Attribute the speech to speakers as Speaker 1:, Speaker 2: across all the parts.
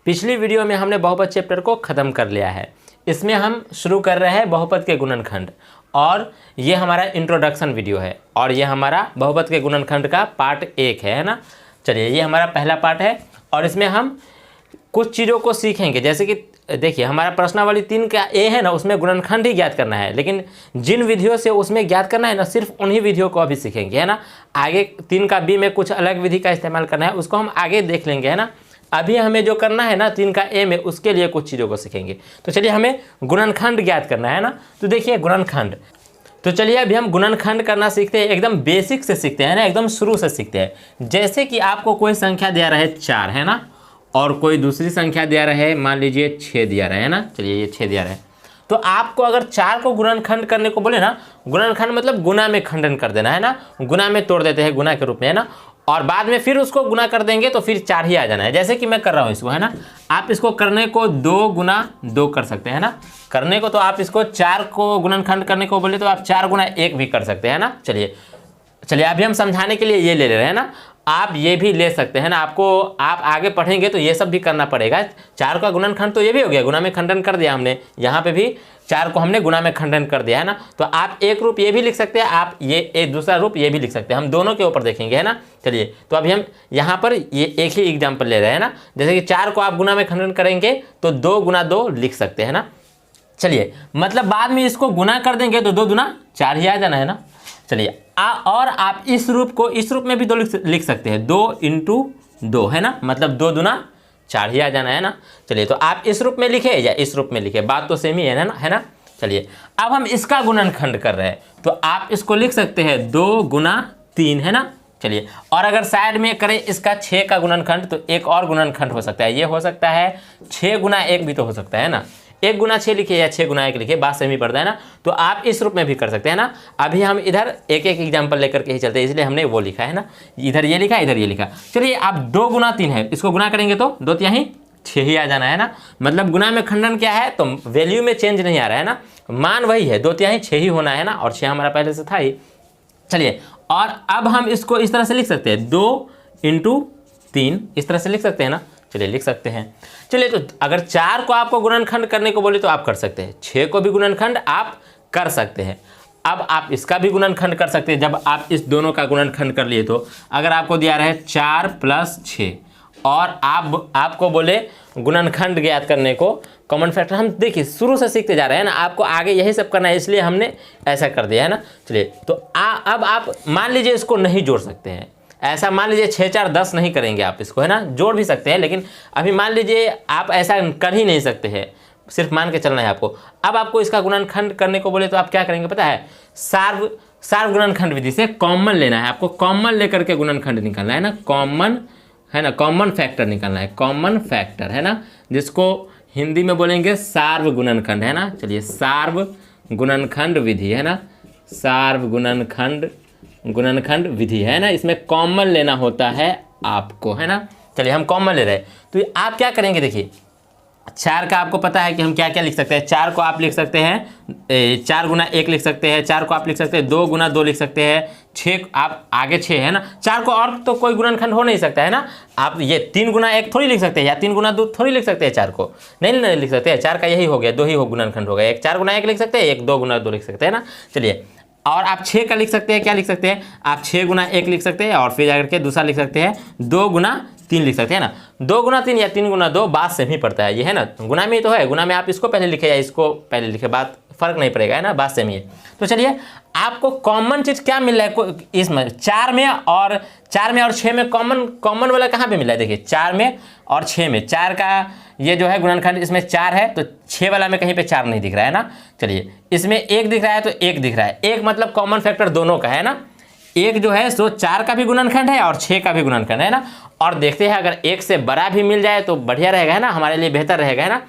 Speaker 1: पिछली वीडियो में हमने बहुपद चैप्टर को ख़त्म कर लिया है। इसमें हम शुरू कर रहे हैं बहुपद के गुणनखंड, और ये हमारा इंट्रोडक्शन वीडियो है, और ये हमारा बहुपद के गुणनखंड का पार्ट 1 है ना। चलिए, ये हमारा पहला पार्ट है और इसमें हम कुछ चीज़ों को सीखेंगे। जैसे कि देखिए, हमारा प्रश्नावली 3 का ए है ना, उसमें गुणनखंड ही ज्ञात करना है, लेकिन जिन विधियों से उसमें ज्ञात करना है ना, सिर्फ उन्हीं विधियों को अभी सीखेंगे, है ना। आगे 3 का बी में कुछ अलग विधि का इस्तेमाल करना है, उसको हम आगे देख लेंगे, है ना। अभी हमें जो करना है ना 3 का ए में, उसके लिए कुछ चीज़ों को सीखेंगे। तो चलिए, हमें गुणनखंड ज्ञात करना है ना। तो देखिए, गुणनखंड, तो चलिए अभी हम गुणनखंड करना सीखते हैं। एकदम बेसिक से सीखते हैं ना, एकदम शुरू से सीखते हैं। जैसे कि आपको कोई संख्या दिया रहे 4, है ना, और कोई दूसरी संख्या दिया रहे, मान लीजिए 6 दिया रहे, है ना। चलिए, ये 6 दिया रहे, तो आपको अगर 4 को गुणनखंड करने को बोले ना, गुणनखंड मतलब गुना में खंडन कर देना, है ना। गुना में तोड़ देते हैं, गुना के रूप में, है ना, और बाद में फिर उसको गुना कर देंगे तो फिर 4 ही आ जाना है। जैसे कि मैं कर रहा हूँ इसको, है ना। आप इसको करने को 2 गुना 2 कर सकते हैं ना, करने को। तो आप इसको 4 को गुणनखंड करने को बोले तो आप 4 गुना 1 भी कर सकते हैं ना। चलिए अभी हम समझाने के लिए ये ले रहे हैं ना, आप ये भी ले सकते हैं ना। आप आगे पढ़ेंगे तो ये सब भी करना पड़ेगा। 4 का गुणनखंड तो ये भी हो गया, गुना में खंडन कर दिया हमने, यहाँ पे भी 4 को हमने गुना में खंडन कर दिया, है ना। तो आप एक रूप ये भी लिख सकते हैं, आप ये एक दूसरा रूप ये भी लिख सकते हैं। हम दोनों के ऊपर देखेंगे, है ना। चलिए, तो अभी हम यहाँ पर ये एक ही एग्जाम्पल ले रहे हैं ना। जैसे कि 4 को आप गुना में खंडन करेंगे तो 2 गुना 2 लिख सकते हैं ना। चलिए, मतलब बाद में इसको गुना कर देंगे तो 2 दूना 4 ही आ जाना है ना। चलिए, और आप इस रूप को इस रूप में भी 2 लिख सकते हैं, 2 × 2, है ना, मतलब 2 दूना 4 ही आ जाना है ना। चलिए, तो आप इस रूप में लिखे या इस रूप में लिखे, बात तो सेम ही है ना, है ना। चलिए, अब हम इसका गुणनखंड कर रहे हैं, तो आप इसको लिख सकते हैं 2 गुना 3, है ना। चलिए, और अगर साइड में करें इसका 6 का गुणनखंड, तो एक और गुणनखंड हो सकता है। ये हो सकता है 6 गुना 1 भी तो हो सकता है ना। 1 गुना 6 लिखिए या 6 गुना 1 लिखिए, बात सेम ही पड़ता है ना। तो आप इस रूप में भी कर सकते हैं ना। अभी हम इधर एक एक एग्जाम्पल लेकर के ही चलते हैं, इसलिए हमने वो लिखा है ना, इधर ये लिखा, इधर ये लिखा। चलिए, आप 2 गुना 3 है, इसको गुना करेंगे तो 2 तिहाई 6 ही आ जाना है ना। मतलब गुना में खंडन क्या है, तो वैल्यू में चेंज नहीं आ रहा है ना, मान वही है, 2 तिहाई 6 ही होना है ना, और 6 हमारा पहले से था ही। चलिए, और अब हम इसको इस तरह से लिख सकते हैं, 2 × 3, इस तरह से लिख सकते हैं ना। चलिए, लिख सकते हैं। चलिए, तो अगर 4 को आपको गुणनखंड करने को बोले तो आप कर सकते हैं, 6 को भी गुणनखंड आप कर सकते हैं। अब आप इसका भी गुणनखंड कर सकते हैं। जब आप इस दोनों का गुणनखंड कर लिए, तो अगर आपको दिया रहे 4 + 6 और आपको बोले गुणनखंड ज्ञात करने को, कॉमन फैक्टर, हम देखिए शुरू से सीखते जा रहे हैं ना, आपको आगे यही सब करना है, इसलिए हमने ऐसा कर दिया है ना। चलिए, तो अब आप मान लीजिए इसको नहीं जोड़ सकते हैं, ऐसा मान लीजिए 6 × 4 = 10 नहीं करेंगे आप इसको, है ना। जोड़ भी सकते हैं, लेकिन अभी मान लीजिए आप ऐसा कर ही नहीं सकते हैं, सिर्फ मान के चलना है आपको। अब आपको इसका गुणनखंड करने को बोले तो आप क्या करेंगे पता है, सार्व गुणनखंड विधि से कॉमन लेना है आपको। कॉमन लेकर के गुणनखंड निकालना है ना, कॉमन, है ना, कॉमन फैक्टर निकालना है, कॉमन फैक्टर, है ना, जिसको हिंदी में बोलेंगे सार्व गुणनखंड, है ना। चलिए, सार्व गुणनखंड विधि, है ना, सार्व गुणनखंड विधि, है ना। इसमें कॉमन लेना होता है आपको, है ना। चलिए, हम कॉमन ले रहे हैं, तो आप क्या करेंगे, देखिए 4 का आपको पता है कि हम क्या क्या लिख सकते हैं। 4 को आप लिख सकते हैं 4 गुना 1 लिख सकते हैं, 4 को आप लिख सकते हैं 2 गुना 2 लिख सकते हैं, 6 आप आगे 6 है ना। 4 को और तो कोई गुणनखंड हो नहीं सकता है ना। आप ये 3 गुना 1 थोड़ी लिख सकते हैं, या 3 गुना 2 थोड़ी लिख सकते हैं। 4 को नहीं लिख सकते हैं, 4 का यही हो गया, 2 ही हो गुणनखंड हो गया। एक 4 गुना 1 लिख सकते हैं, एक 2 गुना 2 लिख सकते हैं ना। चलिए, और आप 6 का लिख सकते हैं, क्या लिख सकते हैं, आप 6 गुना 1 लिख सकते हैं, और फिर जाकर के दूसरा लिख सकते हैं 2 गुना 3 लिख सकते हैं ना। 2 गुना 3 या 3 गुना 2 बात सेम ही पड़ता है, ये है ना, गुना में ही तो है। गुना में आप इसको पहले लिखे या इसको पहले लिखे, बात फर्क नहीं पड़ेगा, है ना, बात सेम ही है। तो चलिए, आपको कॉमन चीज़ क्या मिल रहा है इसमें, 4 में और 6 में कॉमन वाला कहाँ पे मिला है, देखिए 4 में और 6 में, 4 का ये जो है गुणनखंड, इसमें 4 है, तो 6 वाला में कहीं पे 4 नहीं दिख रहा है ना। चलिए, इसमें 1 दिख रहा है तो 1 दिख रहा है, 1 मतलब कॉमन फैक्टर दोनों का, है ना। 1 जो है सो 4 का भी गुणनखंड है और 6 का भी गुणनखंड है ना। और देखते हैं, अगर 1 से बड़ा भी मिल जाए तो बढ़िया रहेगा, है ना, हमारे लिए बेहतर रहेगा, है ना।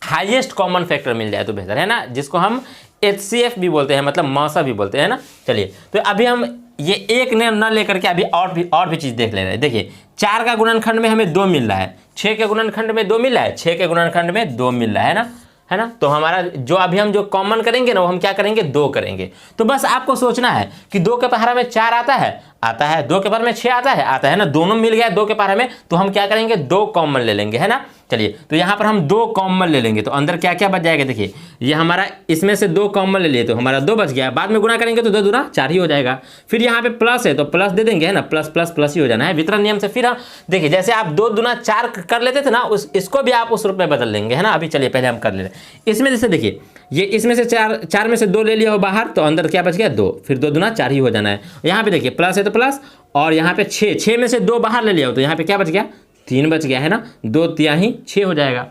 Speaker 1: हाईएस्ट कॉमन फैक्टर मिल जाए तो बेहतर है ना, जिसको हम HCF भी बोलते हैं, मतलब मौसा भी बोलते हैं ना। चलिए, तो अभी हम ये 1 ने न लेकर के अभी और भी चीज़ देख ले रहे हैं। देखिए, 4 का गुणनखंड में हमें 2 मिल रहा है, 6 के गुणनखंड में 2 मिल रहा है, 6 के गुणनखंड में 2 मिल रहा है ना, है ना। तो हमारा जो अभी हम जो कॉमन करेंगे ना, वो हम क्या करेंगे, 2 करेंगे। तो बस आपको सोचना है कि 2 के पहाड़ा में 4 आता है, 2 के पहाड़ में 6 आता है ना, दोनों मिल गया 2 के पहाड़ा में, तो हम क्या करेंगे, 2 कॉमन ले लेंगे, है ना। चलिए, तो यहाँ पर हम 2 कॉमन ले लेंगे तो अंदर क्या क्या बच जाएगा। देखिए ये हमारा इसमें से 2 कॉमन ले लिए तो हमारा 2 बच गया, बाद में गुना करेंगे तो 2 दूना 4 ही हो जाएगा। फिर यहाँ पे प्लस है तो प्लस दे देंगे, है ना, प्लस प्लस प्लस ही हो जाना है वितरण नियम से। फिर हम देखिए जैसे आप 2 दूना 4 कर लेते थे ना, इसको भी आप उस रूप में बदल लेंगे, है ना। अभी चलिए पहले हम कर ले रहे हैं इसमें। जैसे देखिए ये इसमें से 4 में से 2 ले लिया हो बाहर तो अंदर क्या बच गया 2, फिर 2 दूना 4 ही हो जाना है। यहाँ पे देखिए प्लस है तो प्लस, और यहाँ पे 6 में से 2 बाहर ले लिया हो तो यहाँ पे क्या बच गया 3 बच गया, है ना। 2 तिहाई 6 हो जाएगा,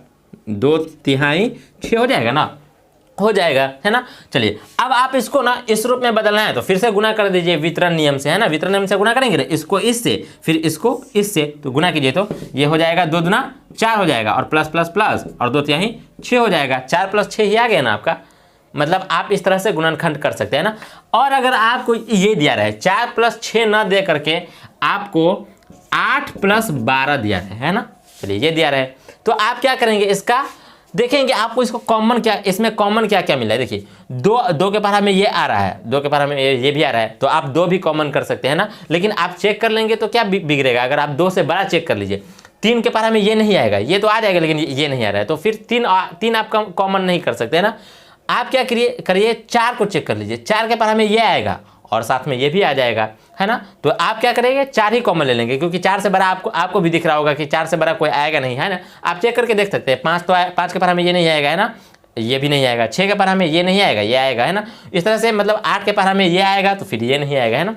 Speaker 1: 2 तिहाई 6 हो जाएगा ना, हो जाएगा, है ना। चलिए अब आप इसको ना इस रूप में बदलना है तो फिर से गुना कर दीजिए वितरण नियम से, है ना। वितरण नियम से गुना करेंगे ना, इसको इससे फिर इसको इससे, तो गुना कीजिए तो ये हो जाएगा 2 दूना 4 हो जाएगा, और प्लस प्लस प्लस और 2 तिहाई 6 हो जाएगा। 4 + 6 ही आ गया ना आपका। मतलब आप इस तरह से गुणनखंड कर सकते हैं ना। और अगर आपको ये दिया रहा है 4 + 6 न दे करके आपको 8 + 12 दिया है ना। चलिए ये दिया रहा है तो आप क्या करेंगे, इसका देखेंगे आपको इसको कॉमन क्या, इसमें कॉमन क्या क्या मिला है। देखिए 2 के पढ़ा में ये आ रहा है, 2 के पढ़ा में ये भी आ रहा है, तो आप 2 भी कॉमन कर सकते हैं ना। लेकिन आप चेक कर लेंगे तो क्या बिगड़ेगा, अगर आप 2 से बड़ा चेक कर लीजिए। 3 के पढ़ा में ये नहीं आएगा, ये तो आ जाएगा लेकिन ये नहीं आ रहा है, तो फिर 3 आप कॉमन नहीं कर सकते, है ना। आप क्या करिए 4 को चेक कर लीजिए, 4 के पढ़ा में ये आएगा और साथ में ये भी आ जाएगा, है ना। तो आप क्या करेंगे 4 ही कॉमन ले लेंगे, क्योंकि 4 से बड़ा आपको भी दिख रहा होगा कि 4 से बड़ा कोई आएगा नहीं, है ना। आप चेक करके देख सकते हैं 5 तो 5 के पढ़ा में ये नहीं आएगा, है ना, ये भी नहीं आएगा। 6 के पढ़ा में ये नहीं आएगा, ये आएगा, है ना। इस तरह से मतलब 8 के पढ़ा में ये आएगा तो फिर ये नहीं आएगा, है ना।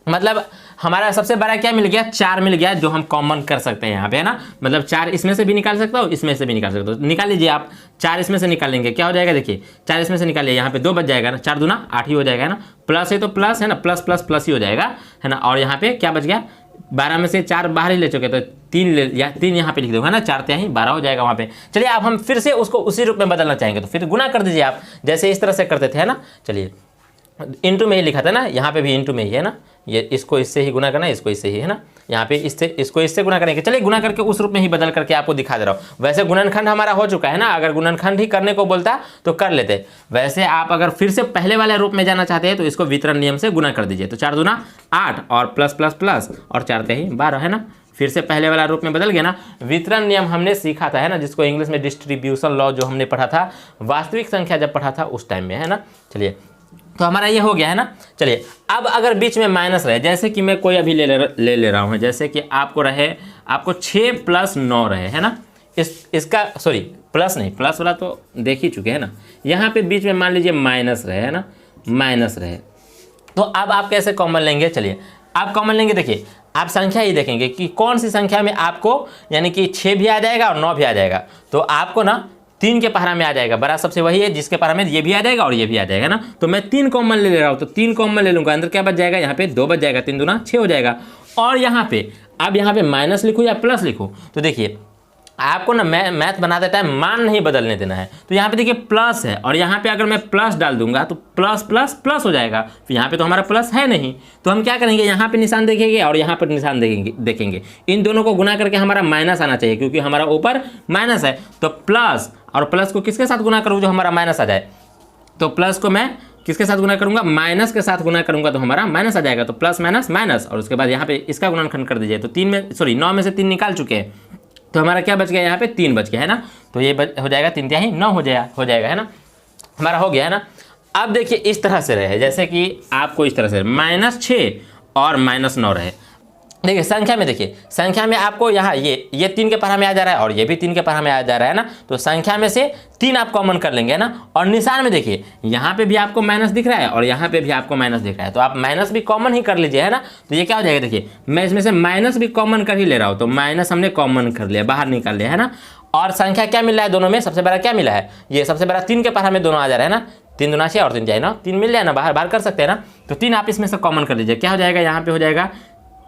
Speaker 1: मतलब हमारा सबसे बड़ा क्या मिल गया 4 मिल गया, जो हम कॉमन कर सकते हैं यहाँ पे, है ना। मतलब 4 इसमें से भी निकाल सकता हूँ, इसमें से भी निकाल सकता हूँ। निकाल लीजिए आप, 4 इसमें से निकाल लेंगे क्या हो जाएगा, देखिए 4 इसमें से निकालिए, यहाँ पे 2 बच जाएगा ना, 4 दूना 8 ही हो जाएगा, है ना। प्लस है तो प्लस, है ना, प्लस प्लस प्लस ही हो जाएगा, है ना। और यहाँ पे क्या बच गया 12 में से 4 बाहर ही ले चुके तो 3 यहाँ पे लिख दूंगा ना, 4 तिहाई 12 हो जाएगा वहाँ पे। चलिए अब हम फिर से उसको उसी रूप में बदलना चाहेंगे तो फिर गुना कर दीजिए आप, जैसे इस तरह से करते थे, है ना। चलिए इंटू में ही लिखा था ना, यहाँ पे भी इंटू में ही है ना, ये इसको इससे ही गुना करना है, इसको इससे ही, है ना। यहाँ पे इसको इससे गुना करेंगे। चलिए गुना करके उस रूप में ही बदल करके आपको दिखा दे रहा हूँ। वैसे गुणनखंड हमारा हो चुका है ना, अगर गुणनखंड ही करने को बोलता तो कर लेते। वैसे आप अगर फिर से पहले वाले रूप में जाना चाहते हैं तो इसको वितरण नियम से गुना कर दीजिए। तो 4 दूना 8 और प्लस प्लस प्लस और 4 तिहाई 12, है ना। फिर से पहले वाला रूप में बदल गया ना। वितरण नियम हमने सीखा था, है ना, जिसको इंग्लिश में डिस्ट्रीब्यूशन लॉ जो हमने पढ़ा था वास्तविक संख्या जब पढ़ा था उस टाइम में, है ना। चलिए तो हमारा ये हो गया, है ना। चलिए अब अगर बीच में माइनस रहे, जैसे कि मैं कोई अभी ले रहा हूँ, जैसे कि आपको 6 + 9 रहे, है ना। इसका सॉरी प्लस नहीं, प्लस वाला तो देख ही चुके हैं ना। यहाँ पे बीच में मान लीजिए माइनस रहे, है ना, माइनस रहे, तो अब आप कैसे कॉमन लेंगे। चलिए आप कॉमन लेंगे, देखिए आप संख्या ही देखेंगे कि कौन सी संख्या में आपको यानी कि 6 भी आ जाएगा और 9 भी आ जाएगा। तो आपको ना 3 के पहरा में आ जाएगा, बड़ा सबसे वही है जिसके पहरा में ये भी आ जाएगा और ये भी आ जाएगा ना। तो मैं 3 कॉमन ले रहा हूँ, तो 3 कॉमन ले लूँगा, अंदर क्या बच जाएगा, यहाँ पे 2 बच जाएगा, 3 दूना 6 हो जाएगा। और यहाँ पे अब यहाँ पे माइनस लिखूँ या प्लस लिखूँ, तो देखिए आपको ना मैथ बनाते टाइम मान नहीं बदलने देना है। तो यहाँ पे देखिए प्लस है और यहाँ पे अगर मैं प्लस डाल दूंगा तो प्लस प्लस प्लस हो जाएगा। तो यहाँ पे तो हमारा प्लस है नहीं, तो हम क्या करेंगे, यहाँ पे निशान देखेंगे और यहाँ पर निशान देखेंगे। इन दोनों को गुना करके हमारा माइनस आना चाहिए, क्योंकि हमारा ऊपर माइनस है। तो प्लस और प्लस को किसके साथ गुना करूँ जो हमारा माइनस आ जाए, तो प्लस को मैं किसके साथ गुना करूंगा, माइनस के साथ गुना करूंगा तो हमारा माइनस आ जाएगा। तो प्लस माइनस माइनस, और उसके बाद यहाँ पे इसका गुणनखंड कर दीजिए। तो 9 में से 3 निकाल चुके हैं, तो हमारा क्या बच गया, यहाँ पे 3 बच गया, है ना। तो ये हो जाएगा 3 तिहाई 9 हो जाएगा, है ना, हमारा हो गया, है ना। अब देखिए इस तरह से रहे, जैसे कि आपको इस तरह से -6 और -9 रहे। देखिए संख्या में, देखिए संख्या में आपको यहाँ ये 3 के पहरा में आ जा रहा है और ये भी 3 के पहरा में आ जा रहा है ना। तो संख्या में से 3 आप कॉमन कर लेंगे, है ना। और निशान में देखिए यहाँ पे भी आपको माइनस दिख रहा है और यहाँ पे भी आपको माइनस दिख रहा है, तो आप माइनस भी कॉमन ही कर लीजिए, है ना। तो ये क्या हो जाएगा, देखिए मैं इसमें से माइनस भी कॉमन कर ही ले रहा हूँ, तो माइनस हमने कॉमन कर लिया, बाहर निकाल लिया, है ना। और संख्या क्या मिल रहा है दोनों में, सबसे बड़ा क्या मिला है, ये सबसे बड़ा 3 के पहरा में दोनों आ जा रहा है ना। 3 दूना 6 और 3 जाए ना, 3 मिल जाए ना, बाहर कर सकते हैं ना। तो 3 आप इसमें से कॉमन कर लीजिए, क्या हो जाएगा, यहाँ पे हो जाएगा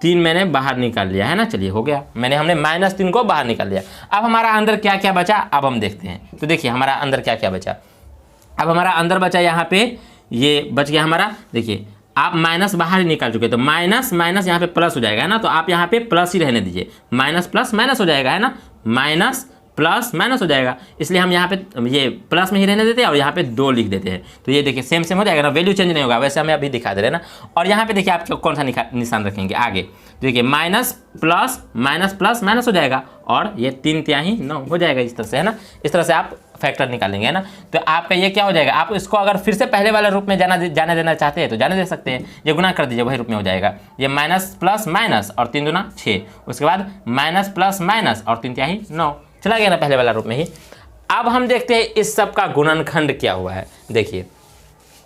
Speaker 1: 3 मैंने बाहर निकाल लिया, है ना। चलिए हो गया, हमने -3 को बाहर निकाल लिया। अब हमारा अंदर क्या क्या बचा, अब हम देखते हैं। तो देखिए हमारा अंदर क्या क्या बचा, अब हमारा अंदर बचा यहाँ पे ये बच गया हमारा, देखिए आप माइनस बाहर ही निकाल चुके, तो माइनस माइनस यहाँ पे प्लस हो जाएगा, है ना। तो आप यहाँ पे प्लस ही रहने दीजिए, माइनस प्लस माइनस हो जाएगा, है ना, माइनस प्लस माइनस हो जाएगा, इसलिए हम यहाँ पे ये प्लस में ही रहने देते हैं और यहाँ पे 2 लिख देते हैं। तो ये देखिए सेम सेम हो जाएगा ना, वैल्यू चेंज नहीं होगा, वैसे हमें अभी दिखा दे रहे हैं ना। और यहाँ पे देखिए आप कौन सा निशान रखेंगे आगे, देखिए minus plus minus plus minus हो जाएगा और ये 3 तिहाई 9 हो जाएगा इस तरह से, है ना। इस तरह से आप फैक्टर निकालेंगे, है ना। तो आपका ये क्या हो जाएगा, आप इसको अगर फिर से पहले वाले रूप में जाने देना चाहते हैं तो जाने दे सकते हैं, ये गुना कर दीजिए वही रूप में हो जाएगा। ये माइनस प्लस माइनस और 3 दूना 6, उसके बाद माइनस प्लस माइनस और 3 तिहाई 9, चला गया ना पहले वाला रूप में ही। अब हम देखते हैं इस सब का गुणनखंड क्या हुआ है। देखिए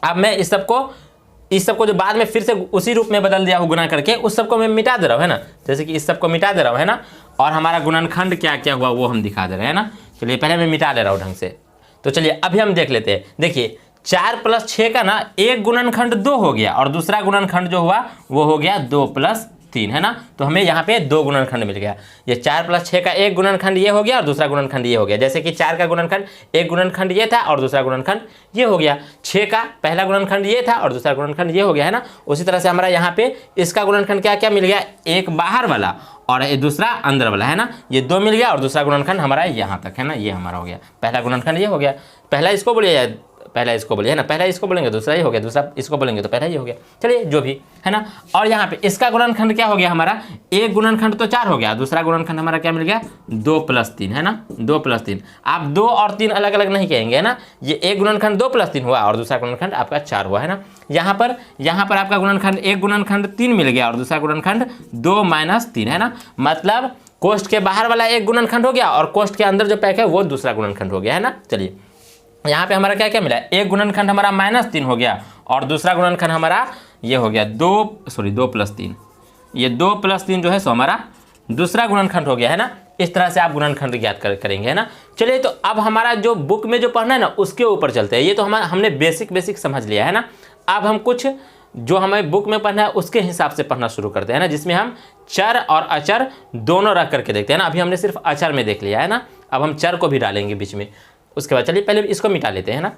Speaker 1: अब मैं इस सबको जो बाद में फिर से उसी रूप में बदल दिया हूँ गुना करके, उस सबको मैं मिटा दे रहा हूँ, है ना। जैसे कि इस सबको मिटा दे रहा हूँ, है ना, और हमारा गुणनखंड क्या क्या हुआ वो हम दिखा दे रहे हैं ना। चलिए पहले मैं मिटा ले रहा हूँ ढंग से। तो चलिए अभी हम देख लेते हैं। देखिए 4 + 6 का ना एक गुणनखंड 2 हो गया और दूसरा गुणनखंड जो हुआ वो हो गया 2 + 3, है ना। तो हमें यहाँ पे 2 गुणनखंड मिल गया। ये 4 + 6 का एक गुणनखंड ये हो गया और दूसरा गुणनखंड ये हो गया। जैसे कि 4 का गुणनखंड एक गुणनखंड ये था और दूसरा गुणनखंड ये हो गया। 6 का पहला गुणनखंड ये था और दूसरा गुणनखंड ये हो गया, है ना। उसी तरह से हमारा यहाँ पे इसका गुणनखंड क्या क्या मिल गया, एक बाहर वाला और ये दूसरा अंदर वाला, है ना। ये 2 मिल गया और दूसरा गुणनखंड हमारा यहाँ तक, है ना, ये हमारा हो गया। पहला गुणनखंड ये हो गया, पहला इसको बोलिए पहला इसको बोलिए, है ना, पहला इसको बोलेंगे दूसरा ये हो गया, दूसरा इसको बोलेंगे तो पहला ये हो गया। चलिए जो भी, है ना। और यहाँ पे इसका गुणनखंड क्या हो गया हमारा, एक गुणनखंड तो 4 हो गया, दूसरा गुणनखंड हमारा क्या मिल गया 2 + 3, है ना, 2 + 3। आप 2 और 3 अलग अलग नहीं कहेंगे, है ना। ये एक गुणनखंड 2 + 3 हुआ और दूसरा गुणनखंड आपका 4 हुआ, है ना। यहाँ पर आपका गुणनखंड एक गुणनखंड 3 मिल गया और दूसरा गुणनखंड 2 - 3, है ना। मतलब कोष्ठ के बाहर वाला एक गुणनखंड हो गया और कोष्ठ के अंदर जो पैक है वो दूसरा गुणनखंड हो गया, है ना। चलिए यहाँ पे हमारा क्या क्या मिला, एक गुणनखंड हमारा -3 हो गया और दूसरा गुणनखंड हमारा ये हो गया 2 + 3। ये 2 + 3 जो है सो हमारा दूसरा गुणनखंड हो गया, है ना। इस तरह से आप गुणनखंड ज्ञात करेंगे, है ना। चलिए तो अब हमारा जो बुक में जो पढ़ना है ना उसके ऊपर चलते हैं। ये तो हमने बेसिक समझ लिया, है ना। अब हम कुछ जो हमें बुक में पढ़ना है उसके हिसाब से पढ़ना शुरू करते हैं ना, जिसमें हम चर और अचर दोनों रख करके देखते हैं ना। अभी हमने सिर्फ अचर में देख लिया है ना, अब हम चर को भी डालेंगे बीच में। उसके बाद चलिए पहले इसको मिटा लेते हैं ना।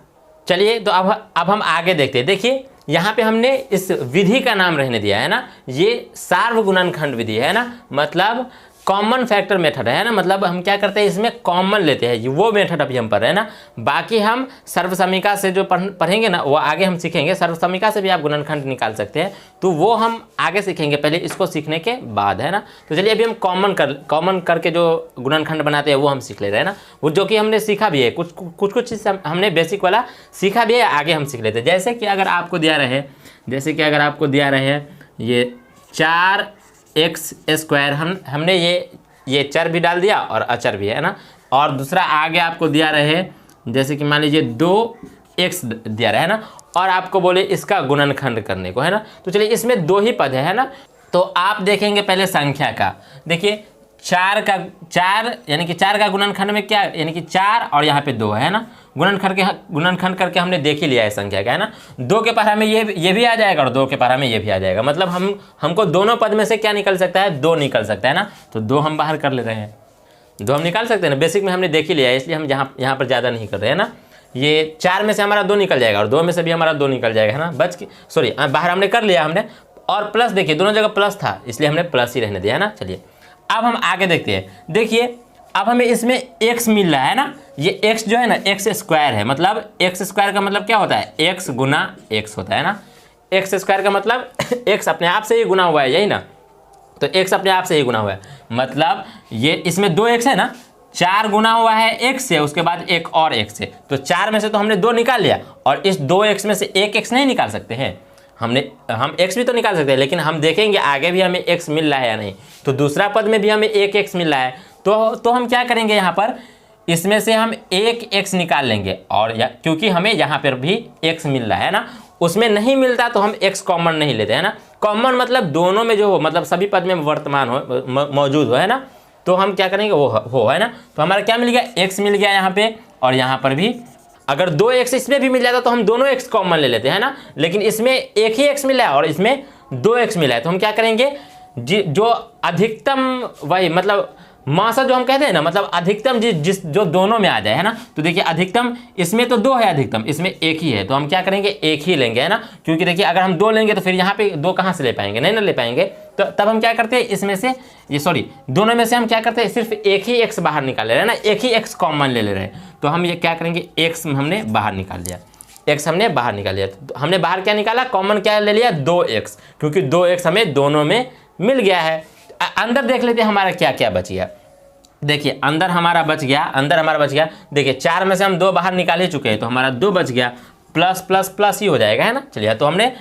Speaker 1: चलिए तो अब हम आगे देखते हैं। देखिए यहाँ पे हमने इस विधि का नाम रहने दिया है ना, ये सार्वगुणनखंड विधि है ना, मतलब कॉमन फैक्टर मेथड है ना। मतलब हम क्या करते हैं इसमें कॉमन लेते हैं, वो मेथड अभी हम पढ़ रहे हैं ना। बाकी हम सर्वसमीका से जो पढ़ेंगे ना वो आगे हम सीखेंगे। सर्वसमीका से भी आप गुणनखंड निकाल सकते हैं, तो वो हम आगे सीखेंगे, पहले इसको सीखने के बाद, है ना। तो चलिए अभी हम कॉमन करके जो गुणनखंड बनाते हैं वो हम सीख ले रहे हैं ना, वो जो कि हमने सीखा भी है। कुछ चीज़ हमने बेसिक वाला सीखा भी है, आगे हम सीख लेते हैं। जैसे कि अगर आपको दिया रहे ये 4x² हमने ये चर भी डाल दिया और अचर भी, है ना। और दूसरा आगे आपको दिया रहे जैसे कि मान लीजिए 2x दिया रहा है ना, और आपको बोले इसका गुणनखंड करने को, है ना। तो चलिए इसमें 2 ही पद है ना। तो आप देखेंगे पहले संख्या का, देखिए 4 यानी कि 4 का गुणनखंड में क्या, यानी कि 4 और यहाँ पे 2 है ना। गुणनखंड करके हमने देख ही लिया है संख्या का, है ना। 2 के पारा में ये भी आ जाएगा और 2 के पारा में ये भी आ जाएगा। मतलब हमको दोनों पद में से क्या निकल सकता है, 2 निकल सकता है ना। तो 2 हम बाहर कर ले रहे हैं, 2 हम निकाल सकते हैं ना। बेसिक में हमने देख ही लिया है, इसलिए हम यहाँ पर ज़्यादा नहीं कर रहे हैं ना। ये 4 में से हमारा 2 निकल जाएगा और 2 में से भी हमारा 2 निकल जाएगा, है ना। बाहर हमने कर लिया हमने। और प्लस देखिए दोनों जगह प्लस था, इसलिए हमने प्लस ही रहने दिया, है ना। चलिए अब हम आगे देखते हैं। देखिए अब हमें इसमें x मिल रहा है ना, ये x जो है ना x² है। मतलब x² का मतलब क्या होता है, x गुना x होता है ना। x² का मतलब x अपने आप से ही गुना हुआ है, यही ना। तो x अपने आप से ही गुना हुआ है, मतलब ये इसमें 2x है ना, 4 गुना हुआ है x से, उसके बाद एक और x से। तो 4 में से तो हमने 2 निकाल लिया और इस 2x में से एक x नहीं निकाल सकते हैं। हम x भी तो निकाल सकते हैं, लेकिन हम देखेंगे आगे भी हमें x मिल रहा है या नहीं। तो दूसरा पद में भी हमें एक x मिल रहा है, तो हम क्या करेंगे, यहाँ पर इसमें से हम एक x निकाल लेंगे। और क्योंकि हमें यहाँ पर भी x मिल रहा है ना, उसमें नहीं मिलता तो हम x कॉमन नहीं लेते, है ना। कॉमन मतलब दोनों में जो हो, मतलब सभी पद में वर्तमान हो, मौजूद हो, है ना। तो हम क्या करेंगे वो हो, है ना। तो हमारा क्या मिल गया, x मिल गया यहाँ पे, और यहाँ पर भी अगर 2x इसमें भी मिल जाता तो हम दोनों x कॉमन ले लेते हैं, है ना। लेकिन इसमें एक ही x मिला है और इसमें 2x मिला है, तो हम क्या करेंगे, जो अधिकतम वही मतलब मासा जो हम कहते हैं ना, मतलब अधिकतम जिस जो दोनों में आ जाए, है ना। तो देखिए अधिकतम इसमें तो 2 है, अधिकतम इसमें 1 ही है, तो हम क्या करेंगे 1 ही लेंगे, है ना। क्योंकि देखिए अगर हम 2 लेंगे तो फिर यहाँ पे 2 कहाँ से ले पाएंगे, नहीं ना ले पाएंगे। तो तब हम क्या करते हैं, इसमें से ये सॉरी दोनों में से हम क्या करते हैं, सिर्फ एक ही एक्स बाहर निकाल ले रहे हैं ना, एक ही एक्स कॉमन ले रहे हैं। तो हम ये क्या करेंगे, एक्स हमने बाहर निकाल लिया, एक्स हमने बाहर निकाल लिया। तो हमने बाहर क्या निकाला, कॉमन क्या ले लिया, 2x, क्योंकि 2x हमें दोनों में मिल गया है। अंदर देख लेते हैं हमारा क्या क्या बच गया। देखिए अंदर हमारा बच गया, देखिए 4 में से हम 2 बाहर निकाल ही चुके हैं, तो हमारा 2 बच गया, प्लस प्लस प्लस ही हो जाएगा, है ना। चलिए तो हमने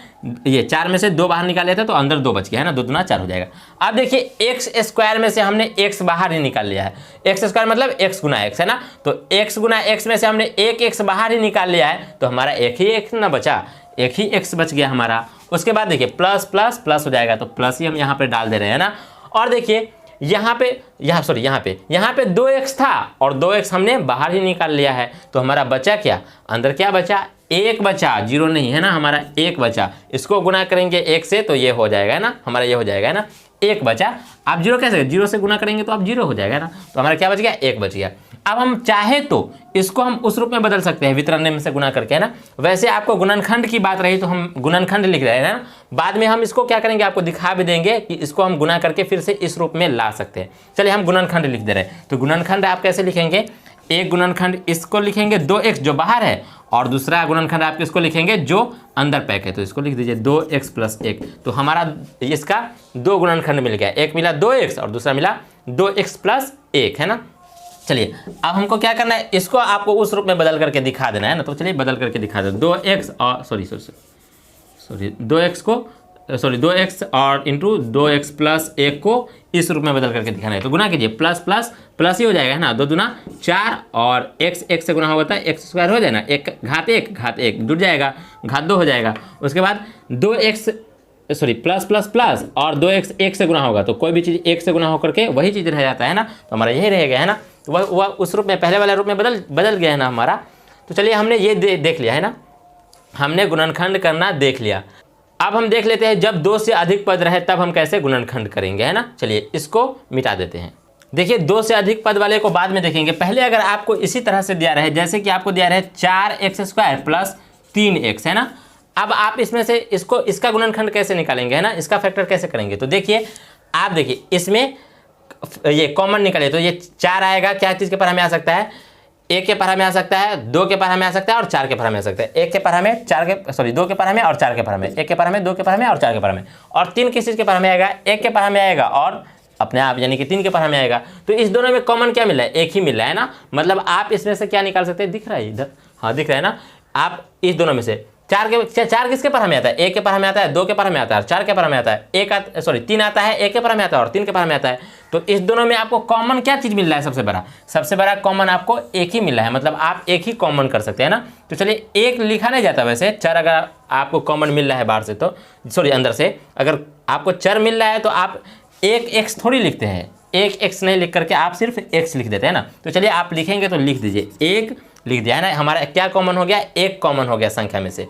Speaker 1: ये 4 में से 2 बाहर निकाले थे, तो अंदर 2 बच गया, है ना, 2 दूना 4 हो जाएगा। अब देखिए एक्स स्क्वायर में से हमने x बाहर ही निकाल लिया है, एक्स स्क्वायर मतलब x गुना x, है ना। तो x गुना x में से हमने एक x बाहर ही निकाल लिया है, तो हमारा एक ही x ना बचा, एक ही x बच गया हमारा। उसके बाद देखिए प्लस प्लस प्लस हो जाएगा, तो प्लस ही हम यहाँ पे डाल दे रहे हैं ना। और देखिए यहाँ पे 2x था और 2x हमने बाहर ही निकाल लिया है, तो हमारा बचा क्या, अंदर क्या बचा, 1 बचा, 0 नहीं, है ना, हमारा 1 बचा। इसको गुना करेंगे 1 से तो ये हो जाएगा, है ना, हमारा ये हो जाएगा, है ना, 1 बचा। आप 0 कैसे, 0 से गुना करेंगे तो आप 0 हो जाएगा ना, तो हमारा क्या बच गया, 1 बच गया। अब हम चाहे तो इसको हम उस रूप में बदल सकते हैं, वितरण में से गुना करके, है ना। वैसे आपको गुणनखंड की बात रही तो हम गुणनखंड लिख रहे हैं ना, बाद में हम इसको क्या करेंगे, आपको दिखा भी देंगे कि इसको हम गुना करके फिर से इस रूप में ला सकते हैं। चलिए हम गुणनखंड लिख दे रहे हैं। तो गुणनखंड आप कैसे लिखेंगे, एक गुणनखंड इसको लिखेंगे 2x जो बाहर है, और दूसरा गुणनखंड आप इसको लिखेंगे जो अंदर पैक है, तो इसको लिख दीजिए 2x + 1। तो हमारा इसका 2 गुणनखंड मिल गया, एक मिला 2x और दूसरा मिला 2x + 1, है ना। चलिए अब हमको क्या करना है, इसको आपको उस रूप में बदल करके दिखा देना है ना। तो चलिए बदल करके दिखा दो, 2x और 2x और इंटू 2x + 1 को इस रूप में बदल करके दिखाना है। तो गुना कीजिए, प्लस प्लस प्लस ही हो जाएगा, है ना, 2 दूना 4 और x से गुना होता है, x स्क्वायर हो जाए ना, 1 घात 1 जुड़ जाएगा, घात 2 हो जाएगा। उसके बाद प्लस प्लस प्लस और 2x 1 से गुना होगा, तो कोई भी चीज़ 1 से गुना होकर के वही चीज़ रह जाता है ना, तो हमारा यही रहेगा, है ना। तो वह उस रूप में, पहले वाले रूप में बदल गया है ना हमारा। तो चलिए हमने ये देख लिया, है ना, हमने गुणनखंड करना देख लिया। अब हम देख लेते हैं जब 2 से अधिक पद रहे तब हम कैसे गुणनखंड करेंगे, है ना। चलिए इसको मिटा देते हैं। देखिए 2 से अधिक पद वाले को बाद में देखेंगे, पहले अगर आपको इसी तरह से दिया रहे, जैसे कि आपको दिया रहे 4x² + 3x, है ना। अब आप इसमें से इसका गुणनखंड कैसे निकालेंगे, है ना, इसका फैक्टर कैसे करेंगे। तो देखिए आप देखिए इसमें ये कॉमन निकले, तो ये 4 आएगा, क्या चीज़ के पर हमें आ सकता है, 1 के पर हमें आ सकता है, 2 के पर हमें आ सकता है और 4 के पर हमें आ सकता है। 1 के पर हमें 2 के पर हमें और 4 के पर हमें, 1 के पर हमें, 2 के पर हमें और 4 के पर हमें, और 3 किस चीज़ के पर हमें आएगा, 1 के पर हमें आएगा और अपने आप, यानी कि 3 के पर हमें आएगा। तो इस दोनों में कॉमन क्या मिला है, 1 ही मिल रहा है ना। मतलब आप इसमें से क्या निकाल सकते हैं, दिख रहा है इधर, हाँ दिख रहा है ना। आप इस दोनों में से 4 किसके पर हमें आता है, 1 के पर हमें आता है, 2 के पर हमें आता है, 4 के पर हमें आता है, 3 आता है, 1 के पर हमें आता है और 3 के पर हमें आता है। तो इस दोनों में आपको कॉमन क्या चीज़ मिल रहा है, सबसे बड़ा कॉमन आपको 1 ही मिल रहा है, मतलब आप 1 ही कॉमन कर सकते हैं ना। तो चलिए 1 लिखा नहीं जाता वैसे, 4 अगर आपको कॉमन मिल रहा है बाहर से, तो अंदर से अगर आपको 4 मिल रहा है तो आप 1x थोड़ी लिखते हैं, 1x नहीं लिख करके आप सिर्फ x लिख देते हैं ना। तो चलिए आप लिखेंगे तो लिख दीजिए, 1 लिख दिया, है ना। हमारा क्या कॉमन हो गया, 1 कॉमन हो गया संख्या में से।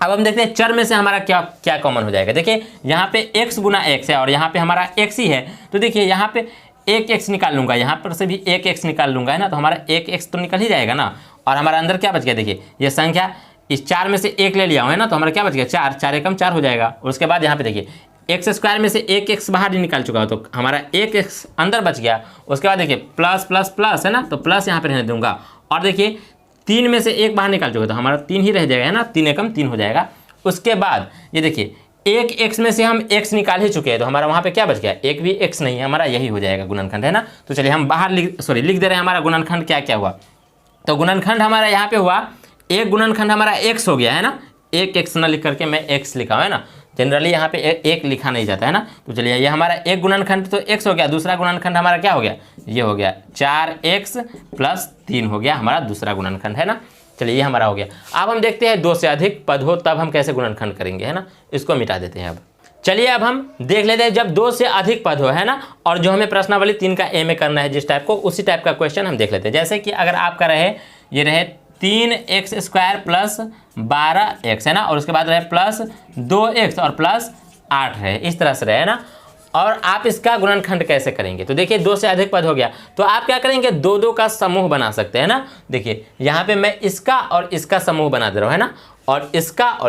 Speaker 1: अब हम देखते हैं चर में से हमारा क्या कॉमन हो जाएगा। देखिए यहाँ पे x गुना x है और यहाँ पे हमारा x ही है, तो देखिए यहाँ पे 1x निकाल लूँगा, यहाँ पर से भी 1x निकाल लूँगा, है ना। तो हमारा 1x तो निकल ही जाएगा ना। और हमारा अंदर क्या बच गया, देखिए ये संख्या, इस 4 में से 1 ले लिया हूँ, है ना। तो हमारा क्या बच गया, 4 एकम 4 हो जाएगा। उसके बाद यहाँ पे देखिए x² में से 1x बाहर ही निकाल चुका हो, तो हमारा 1x अंदर बच गया। उसके बाद देखिए प्लस प्लस प्लस, है ना, तो प्लस यहाँ पे रहने दूंगा। और देखिए 3 में से 1 बाहर निकाल चुका, तो हमारा 3 ही रह जाएगा, है ना, 3 एकम 3 हो जाएगा। उसके बाद ये देखिए 1x में से हम x निकाल ही चुके हैं, तो हमारा वहाँ पे क्या बच गया, एक भी x नहीं है, हमारा यही हो जाएगा गुणनखंड, है ना। तो चलिए हम बाहर लिख दे रहे हैं हमारा गुणनखंड क्या हुआ। तो गुणनखंड हमारा यहाँ पे हुआ, एक गुणनखंड हमारा x हो गया, है ना। 1x ना लिख करके मैं x लिखा हूँ, है ना। जनरली यहाँ पे एक लिखा नहीं जाता है ना। तो चलिए ये हमारा एक गुणनखंड तो x हो गया, दूसरा गुणनखंड हमारा क्या हो गया, ये हो गया 4x + 3 हो गया हमारा दूसरा गुणनखंड, है ना। चलिए ये हमारा हो गया। अब हम देखते हैं 2 से अधिक पद हो तब हम कैसे गुणनखंड करेंगे, है ना। इसको मिटा देते हैं। अब चलिए अब हम देख लेते हैं जब 2 से अधिक पद हो, है ना, और जो हमें प्रश्नावली 3 का ए में करना है जिस टाइप को, उसी टाइप का क्वेश्चन हम देख लेते हैं। जैसे कि अगर आपका रहे, ये रहे 3x² + 12x, है ना, और उसके बाद रहे +2x और +8 है, इस तरह से रहे ना। और आप इसका गुणनखंड कैसे करेंगे, तो देखिए 2 से अधिक पद हो गया तो आप क्या करेंगे, 2 का समूह बना सकते हैं ना। देखिए यहाँ पे मैं इसका और इसका समूह बना दे रहा हूँ, है ना, और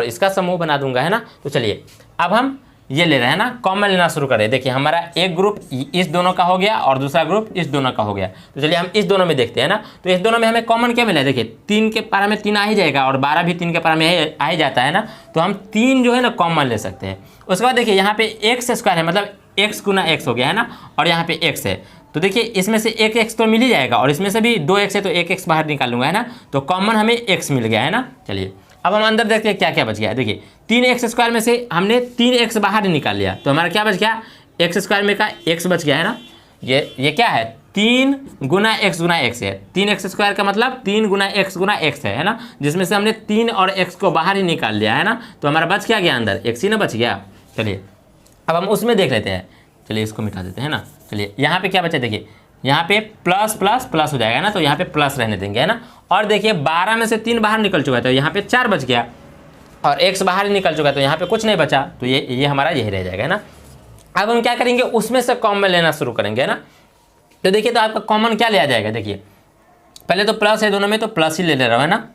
Speaker 1: इसका समूह बना दूंगा, है ना। तो चलिए अब हम ये ले रहे हैं ना, कॉमन लेना शुरू करें। देखिए हमारा एक ग्रुप इस दोनों का हो गया और दूसरा ग्रुप इस दोनों का हो गया। तो चलिए हम इस दोनों में देखते हैं ना, तो इस दोनों में हमें कॉमन क्या मिला है, देखिए 3 के पारा में 3 आ ही जाएगा और 12 भी 3 के पारा में आ ही जाता है ना, तो हम 3 जो है ना कॉमन ले सकते हैं। उसके बाद देखिए यहाँ पे एक्स स्क्वायर है, मतलब x गुना x हो गया, है ना, और यहाँ पे x है, तो देखिए इसमें से एक x तो मिल ही जाएगा और इसमें से भी 2x है तो एक x बाहर निकाल लूँगा, है ना, तो कॉमन हमें x मिल गया, है ना। चलिए अब हम अंदर देखते हैं क्या क्या बच गया। देखिए 3x स्क्वायर में से हमने 3x बाहर निकाल लिया तो हमारा क्या बच गया, x स्क्वायर में का x बच गया, है ना। ये क्या है, 3 गुना x है। 3x स्क्वायर का मतलब 3 गुना x है ना, जिसमें से हमने 3 और x को बाहर ही निकाल लिया, है ना, तो हमारा बच क्या गया, अंदर x ही ना बच गया। चलिए अब हम उसमें देख लेते हैं, चलिए इसको मिटा देते हैं ना। चलिए यहाँ पे क्या बचा, देखिए यहाँ पे प्लस प्लस प्लस हो जाएगा ना, तो यहाँ पे प्लस रहने देंगे, है ना। और देखिए 12 में से 3 बाहर निकल चुका है तो यहाँ पे 4 बच गया और x बाहर ही निकल चुका है तो यहाँ पे कुछ नहीं बचा, तो ये हमारा यही रह जाएगा, है ना। अब हम क्या करेंगे, उसमें से कॉमन लेना शुरू करेंगे, है ना। तो देखिए तो आपका कॉमन क्या लिया जाएगा, देखिए पहले तो प्लस है दोनों में तो प्लस ही ले रहा हूँ, है ना।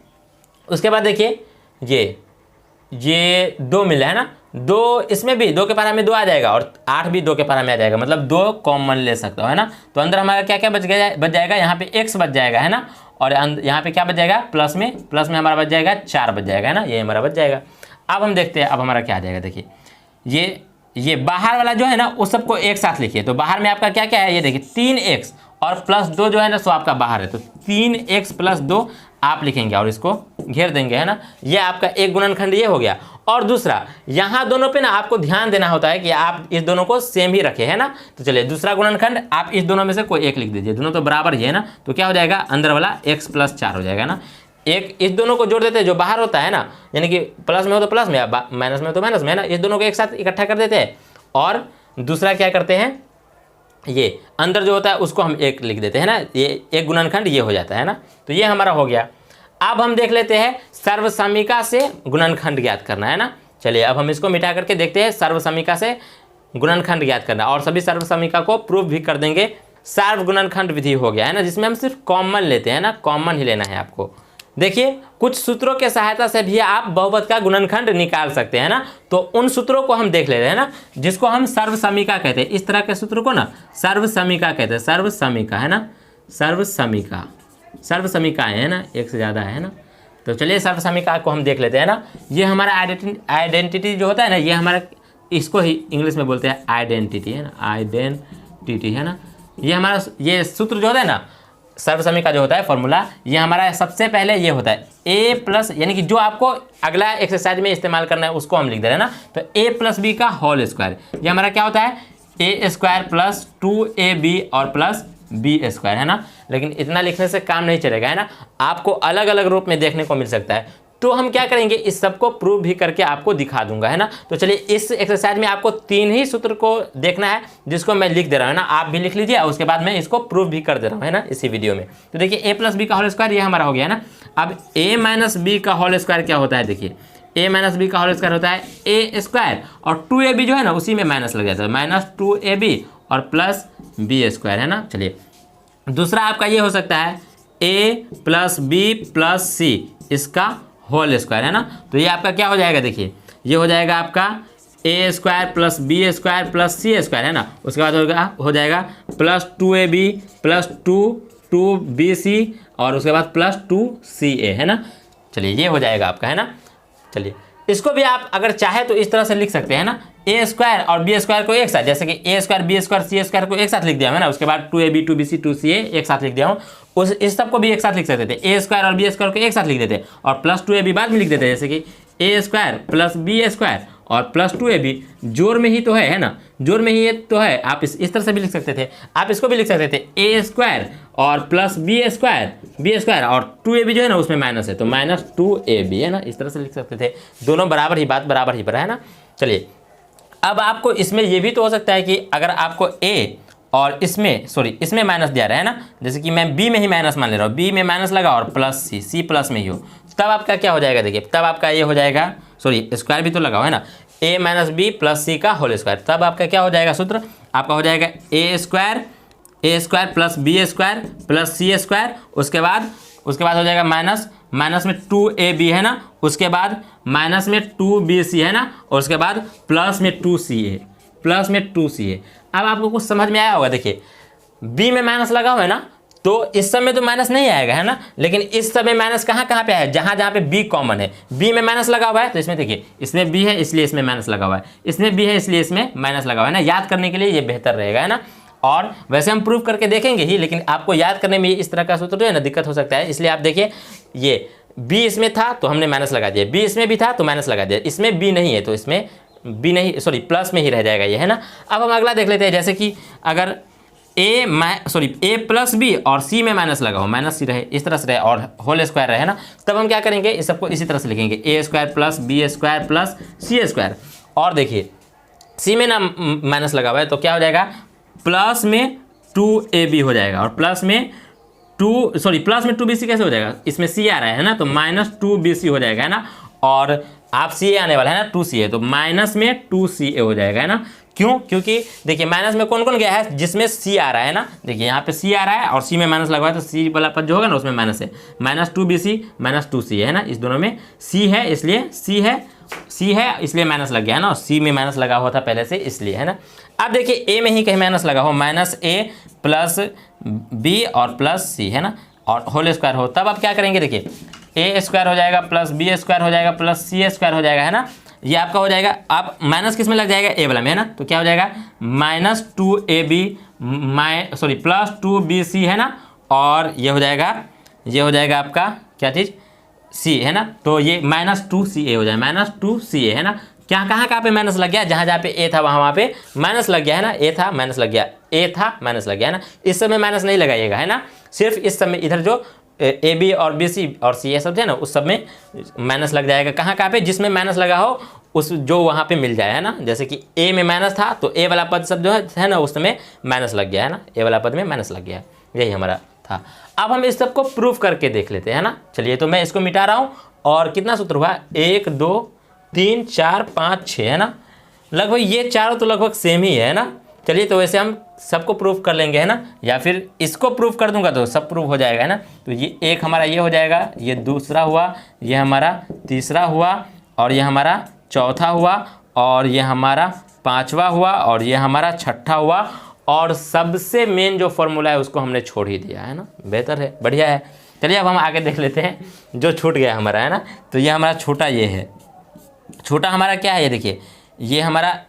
Speaker 1: उसके बाद देखिए ये 2 मिला, है ना, 2 इसमें भी 2 के पारा में 2 आ जाएगा और 8 भी 2 के पारा में आ जाएगा, मतलब 2 कॉमन ले सकता हूँ, है ना। तो अंदर हमारा क्या क्या बच जाएगा, यहाँ पे x बच जाएगा, है ना, और यहाँ पे क्या बच जाएगा, प्लस में हमारा बच जाएगा 4 बच जाएगा, है ना, ये हमारा बच जाएगा। अब हम देखते हैं अब हमारा क्या आ जाएगा। देखिए ये बाहर वाला जो है ना उस सबको एक साथ लिखिए, तो बाहर में आपका क्या क्या है, ये देखिए 3x और प्लस 2 जो है ना सो आपका बाहर है, तो 3x प्लस 2 आप लिखेंगे और इसको घेर देंगे, है ना। ये आपका एक गुणनखंड ये हो गया। और दूसरा यहाँ दोनों पे ना आपको ध्यान देना होता है कि आप इस दोनों को सेम ही रखें, है ना। तो चलिए दूसरा गुणनखंड आप इस दोनों में से कोई एक लिख दीजिए, दोनों तो बराबर ही है ना, तो क्या हो जाएगा, अंदर वाला x प्लस 4 हो जाएगा ना। एक इस दोनों को जोड़ देते हैं जो बाहर होता है ना, यानी कि प्लस में हो तो प्लस में, माइनस में हो तो माइनस में, है ना, इस दोनों को एक साथ इकट्ठा कर देते हैं। और दूसरा क्या करते हैं, ये अंदर जो होता है उसको हम एक लिख देते हैं ना, ये एक गुणनखंड ये हो जाता है ना। तो ये हमारा हो गया। अब हम देख लेते हैं सर्वसमीका से गुणनखंड ज्ञात करना, है ना। चलिए अब हम इसको मिटा करके देखते हैं सर्वसमीका से गुणनखंड ज्ञात करना, और सभी सर्वसमीका को प्रूव भी कर देंगे। सार्व गुणनखंड विधि हो गया, है ना, जिसमें हम सिर्फ कॉमन लेते हैं ना, कॉमन ही लेना है आपको। देखिए कुछ सूत्रों के सहायता से भी आप बहुपद का गुणनखंड निकाल सकते हैं ना, तो उन सूत्रों को हम देख ले रहे हैं ना, जिसको हम सर्वसमीका कहते हैं। इस तरह के सूत्र को ना सर्वसमीका कहते हैं, सर्वसमीका, है ना, सर्वसमीकाएं, है ना, एक से ज़्यादा है ना। तो चलिए सर्वसमीका को हम देख लेते हैं ना। ये हमारा आइडेंटिटी जो होता है ना, ये हमारा, इसको ही इंग्लिश में बोलते हैं आइडेंटिटी, है ना, आइडेंटिटी, है ना। ये हमारा ये सूत्र जो होता है ना सर्वसमीका जो होता है फॉर्मूला, ये हमारा सबसे पहले ये होता है a प्लस, यानी कि जो आपको अगला एक्सरसाइज में इस्तेमाल करना है उसको हम लिख दे रहे हैं ना, तो a प्लस बी का होल स्क्वायर, ये हमारा क्या होता है, a स्क्वायर प्लस 2ab और प्लस बी स्क्वायर, है ना। लेकिन इतना लिखने से काम नहीं चलेगा, है ना, आपको अलग अलग रूप में देखने को मिल सकता है। तो हम क्या करेंगे, इस सब को प्रूव भी करके आपको दिखा दूंगा, है ना। तो चलिए इस एक्सरसाइज में आपको 3 ही सूत्र को देखना है, जिसको मैं लिख दे रहा हूँ ना, आप भी लिख लीजिए और उसके बाद मैं इसको प्रूव भी कर दे रहा हूँ, है ना, इसी वीडियो में। तो देखिए a प्लस बी का होल स्क्वायर ये हमारा हो गया ना। अब a माइनस बी का होल स्क्वायर क्या होता है, देखिए a माइनस बी का होल स्क्वायर होता है a स्क्वायर और 2ab जो है ना उसी में माइनस लग जाता है, माइनस 2ab और प्लस बी स्क्वायर, है ना। चलिए दूसरा आपका ये हो सकता है a प्लस बी प्लस सी इसका होल स्क्वायर, है ना। तो ये आपका क्या हो जाएगा, देखिए ये हो जाएगा आपका a square plus B square plus C square, है ना। उसके बाद हो जाएगा प्लस 2ab प्लस 2bc और उसके बाद प्लस 2ca, है ना। चलिए ये हो जाएगा आपका, है ना। चलिए इसको भी आप अगर चाहे तो इस तरह से लिख सकते हैं ना, a स्क्वायर और b स्क्वायर को एक साथ, जैसे कि a square b square c square को एक साथ लिख दिया है ना, उसके बाद 2ab 2bc 2ca एक साथ लिख दिया हूँ, उस इस सब को भी एक साथ लिख सकते थे, a स्क्वायर और b स्क्वायर को एक साथ लिख देते और प्लस 2ab बाद में लिख देते, जैसे कि a square plus b square और प्लस 2ab जोड़ में ही तो है ना, जोड़ में ही ये तो है। आप इस तरह से भी लिख सकते थे, आप इसको भी लिख सकते थे a स्क्वायर और प्लस b स्क्वायर और 2ab जो है ना उसमें माइनस है तो माइनस 2ab, है ना, इस तरह से लिख सकते थे। दोनों बराबर ही बात बराबर ही पर है ना। चलिए अब आपको इसमें ये भी तो हो सकता है कि अगर आपको a और इसमें माइनस दिया रहा है ना, जैसे कि मैं b में ही माइनस मान ले रहा हूँ, b में माइनस लगा और प्लस c प्लस में ही हो, तब आपका क्या हो जाएगा, देखिए तब आपका ये हो जाएगा, स्क्वायर भी तो लगा हुआ है ना, a माइनस बी प्लस सी का होल स्क्वायर, तब आपका क्या हो जाएगा सूत्र, आपका हो जाएगा A square plus B square plus C square, उसके बाद हो जाएगा माइनस में 2ab है ना, उसके बाद माइनस में 2bc है ना, और उसके बाद प्लस में 2ca। अब आपको कुछ समझ में आया होगा। देखिए b में माइनस लगा हुआ है ना, तो इस सब में तो माइनस नहीं आएगा है ना, लेकिन इस सब में माइनस कहाँ पे है, जहाँ पे b कॉमन है। b में माइनस लगा हुआ है तो इसमें देखिए, इसमें b है इसलिए इसमें माइनस लगा हुआ है, इसमें b है इसलिए इसमें माइनस लगा हुआ है ना। याद करने के लिए ये बेहतर रहेगा है ना। और वैसे हम प्रूव करके देखेंगे ही, लेकिन आपको याद करने में इस तरह का सूत्र जो है ना दिक्कत हो सकता है। इसलिए आप देखिए, ये b इसमें था तो हमने माइनस लगा दिया, b इसमें भी था तो माइनस लगा दिया, इसमें b नहीं है तो इसमें b नहीं, सॉरी प्लस में ही रह जाएगा ये है ना। अब हम अगला देख लेते हैं, जैसे कि अगर a प्लस बी और c में माइनस लगा हो, माइनस c रहे, इस तरह से रहे और होल स्क्वायर रहे ना, तब हम क्या करेंगे, इस सबको इसी तरह से लिखेंगे a square plus B square plus C square. और देखिए c में ना माइनस लगा हुआ है तो क्या हो जाएगा, प्लस में 2ab हो जाएगा, और प्लस में 2bc कैसे हो जाएगा, इसमें c आ रहा है ना, तो माइनस 2bc हो जाएगा है ना। और आप ca आने वाला है ना 2ca, तो माइनस में 2ca हो जाएगा है ना। क्यों, क्योंकि देखिए माइनस में कौन कौन गया है, जिसमें c आ रहा है ना, देखिए यहाँ पे c आ रहा है और c में माइनस लगा हुआ है, तो c वाला पद जो होगा ना उसमें माइनस है, माइनस 2bc माइनस 2c है ना, इस दोनों में c है इसलिए c है इसलिए माइनस लग गया है ना, और c में माइनस लगा हुआ था पहले से इसलिए है ना। अब देखिए a में ही कहीं माइनस लगा हो, माइनस a प्लस b और प्लस c है ना, और होल स्क्वायर हो, तब आप क्या करेंगे, देखिए a स्क्वायर हो जाएगा प्लस b स्क्वायर हो जाएगा प्लस c स्क्वायर हो जाएगा है ना। ये आपका हो जाएगा, आप माइनस किस में लग जाएगा, a वाला में है ना, तो क्या हो जाएगा माइनस 2ab प्लस 2bc है ना, और ये हो जाएगा आपका क्या चीज़, c है ना, तो ये माइनस 2ca हो जाएगा, माइनस 2ca है ना। क्या कहाँ पे माइनस लग गया, जहाँ पे a था वहाँ पे माइनस लग गया है ना, a था माइनस लग गया है ना। इस समय माइनस नहीं लगाइएगा है ना, सिर्फ इस समय इधर जो ए बी और बी सी और सी ये सब है ना, उस सब में माइनस लग जाएगा। कहाँ पे, जिसमें माइनस लगा हो उस जो वहाँ पे मिल जाए है ना। जैसे कि ए में माइनस था तो ए वाला पद सब जो है ना उसमें माइनस लग गया है ना, ए वाला पद में माइनस लग गया, यही हमारा था। अब हम इस सब को प्रूफ करके देख लेते हैं ना। चलिए, तो मैं इसको मिटा रहा हूँ, और कितना सूत्र हुआ, 1 2 3 4 5 6 है ना, लगभग ये चारों तो लगभग सेम ही है ना। चलिए, तो वैसे हम सबको प्रूफ कर लेंगे है ना, या फिर इसको प्रूफ कर दूंगा तो सब प्रूफ हो जाएगा है ना। तो ये एक हमारा ये हो जाएगा, ये दूसरा हुआ, ये हमारा तीसरा हुआ, और ये हमारा चौथा हुआ, और ये हमारा पांचवा हुआ, और ये हमारा छठा हुआ, और सबसे मेन जो फॉर्मूला है उसको हमने छोड़ ही दिया है ना। बेहतर है, बढ़िया है। चलिए अब हम आगे देख लेते हैं जो छूट गया हमारा है ना। तो ये हमारा छोटा ये है, छोटा हमारा क्या है, ये देखिए ये हमारा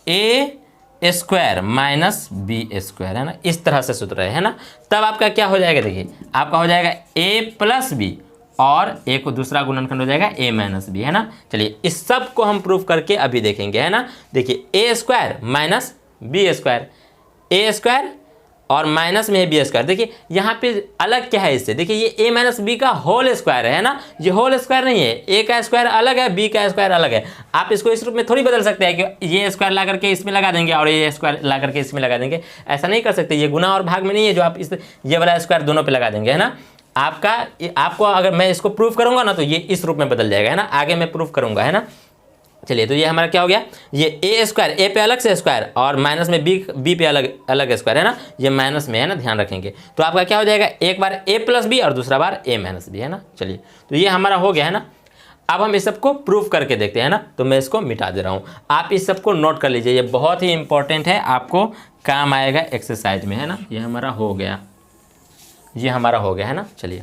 Speaker 1: ए स्क्वायर माइनस बी स्क्वायर है ना, इस तरह से सूत्र है ना। तब आपका क्या हो जाएगा, देखिए आपका हो जाएगा ए प्लस बी, और ए को दूसरा गुणनखंड हो जाएगा ए माइनस बी है ना। चलिए, इस सब को हम प्रूफ करके अभी देखेंगे है ना। देखिए ए स्क्वायर माइनस बी स्क्वायर, ए स्क्वायर और माइनस में बी स्क्वायर। देखिए यहाँ पे अलग क्या है इससे, देखिए ये ए माइनस बी का होल स्क्वायर है ना, ये होल स्क्वायर नहीं है, ए का स्क्वायर अलग है, बी का स्क्वायर अलग है। आप इसको इस रूप में थोड़ी बदल सकते हैं कि ये स्क्वायर ला करके इसमें लगा देंगे और ये स्क्वायर ला करके इसमें लगा देंगे, ऐसा नहीं कर सकते। ये गुना और भाग में नहीं है जो आप इस ये वाला स्क्वायर दोनों पे लगा देंगे है ना। आपको अगर मैं इसको प्रूफ करूंगा ना तो ये इस रूप में बदल जाएगा है ना, आगे मैं प्रूफ करूंगा है ना। चलिए, तो ये हमारा क्या हो गया, ये ए स्क्वायर, ए पे अलग से स्क्वायर और माइनस में बी पे अलग स्क्वायर है ना, ये माइनस में है ना, ध्यान रखेंगे। तो आपका क्या हो जाएगा, एक बार ए प्लस बी और दूसरा बार ए माइनस बी है ना। चलिए, तो ये हमारा हो गया है ना। अब हम इस सबको प्रूफ करके देखते हैं ना, तो मैं इसको मिटा दे रहा हूँ, आप इस सबको नोट कर लीजिए, ये बहुत ही इंपॉर्टेंट है, आपको काम आएगा एक्सरसाइज में है ना। ये हमारा हो गया, ये हमारा हो गया है ना। चलिए।